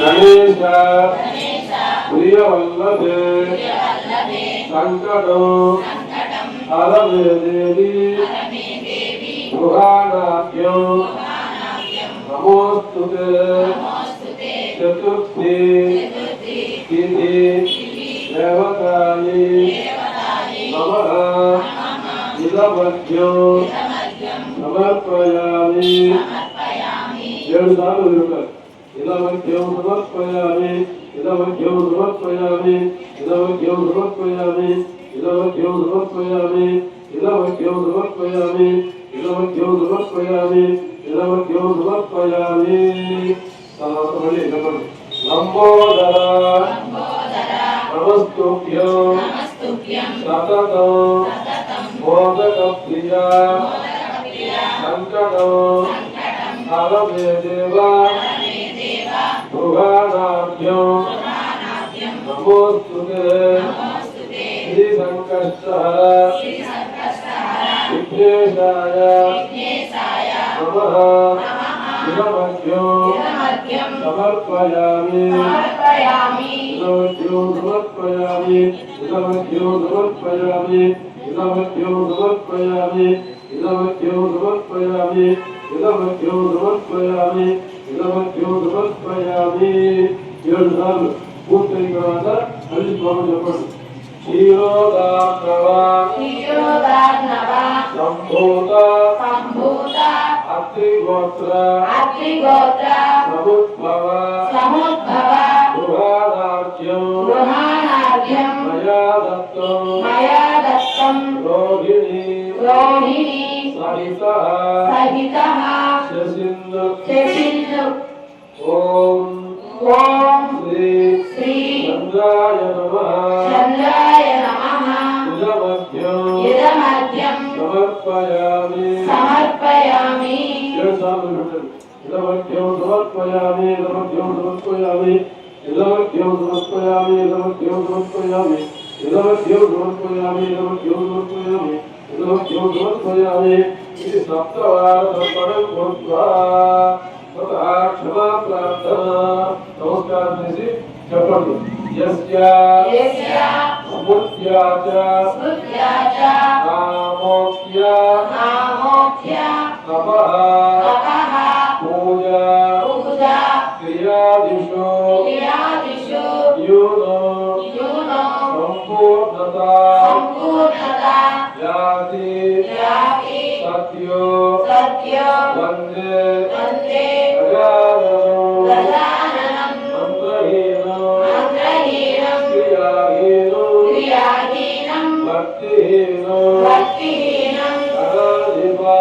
गणेश प्रियवल्लभे संकटो हरमे देवी गृहाणाभ्यो नमोस्तुते चतुर्थी तिथि देवतायै नमः इदमध्यो समर्पयामि ఏడు సార్లు తిరుగుతారు ఇదమధ్యం సమర్పయామి ఇదమధ్యం సమర్పయామి ఇదమధ్యం సమర్పయామి ఇదమధ్యం సమర్పయామి ఇదమధ్యం సమర్పయామి ఇదమధ్యం సమర్పయామి ఇదమధ్యం సమర్పయామి తర్వాత మళ్ళీ చెప్పండి లంబోదర నమస్తుభ్యం సతతం మోదక ప్రియ సంకటం हरमे देवा गृहाणाभ्यो नमोस्तुते श्री संकटहर विघ्नेशाय नमः इदमध्यो समर्पयामि इदमध्यो समर्पयामि इदमध्यो समर्पयामि इदमध्यो समर्पयामि इदमध्यो समर्पयामि इदमध्यो समर्पयामि इदमध्यो समर्पयामि ఏడు సార్లు పూర్తయిన తర్వాత మళ్ళీ శ్లోకం చెప్పండి క్షీరోదార్ణవ సంభూత అత్రిగోత్ర సముద్భవ గృహాణార్ఘ్యం మయా దత్తం రోహిణీ सहितः शशिन्दु ओम श्री चंद्राय नमः इदमध्यं समर्पयामि इदमध्यं समर्पयामि इदमध्यं समर्पयामि इदमध्यं समर्पयामि इदमध्यं समर्पयामि इदमध्यं समर्पयामि इदमध्यं समर्पयामि इदमध्यं समर्पयामि इति सप्तवार समर्पणं कृत्वा ततः क्षमा प्रार्थना नमस्कार చేసి చెప్పండి यस्य स्मृत्या च नामोक्त्य तपः पूजा क्रियादिषु यूनो संपूर्णता याति सत्यो वन्दे गजाननं मन्त्रहीनं क्रियाहीनं भक्तिहीनं गणाधिपा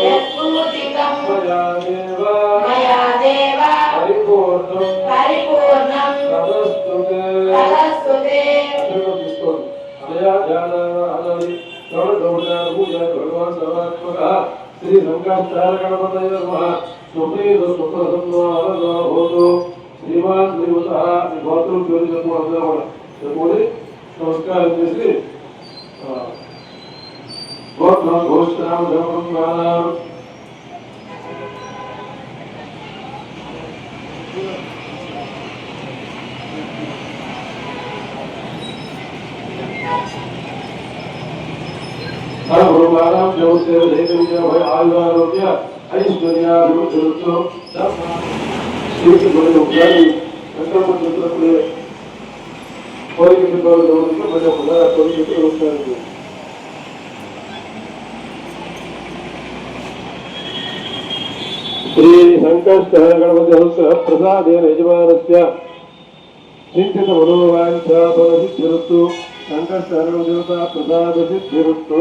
यत्पूजितं मया देव परिपूर्णं तदस्तुते भगवान सर्वात्मक श्री संकटहर गणपतये नमः स्वप्नेषु स्वप्रसन्नो श्रीमान श्रीमतः गौतम ज्योति चतुर्थ नमस्कार చేసి గోత్రం ఘోషణం జపం सर्वभूतानां जगस्य देवस्य भय आयुरारोग्य ऐश्वर्याभिवृद्धिरस्तु ಶ್ರೀ ಬಳಿ ಉಪಯಾಗಿ ಸಂಕಲ್ಪ ಚಿತ್ರಕ್ಕೆ ಕೋರಿಕೆ ಬರೋದಕ್ಕೆ ಬಳಿ ಉಪಯಾಗ ಕೋರಿಕೆ ಹೋಗ್ತಾ ಇದ್ದೀವಿ ಶ್ರೀ ಸಂಕಷ್ಟಹರ ಗಣಪತಿ ಹಂಸ ಪ್ರಸಾದೇನ ಯಜಮಾನಸ್ಯ ಚಿಂತಿತ ಮನೋವಾಂಛಾ ಫಲಸಿದ್ಧಿರಸ್ತು ಸಂಕಷ್ಟಹರ ದೇವತಾ ಪ್ರಸಾದ ಸಿದ್ಧಿರಸ್ತು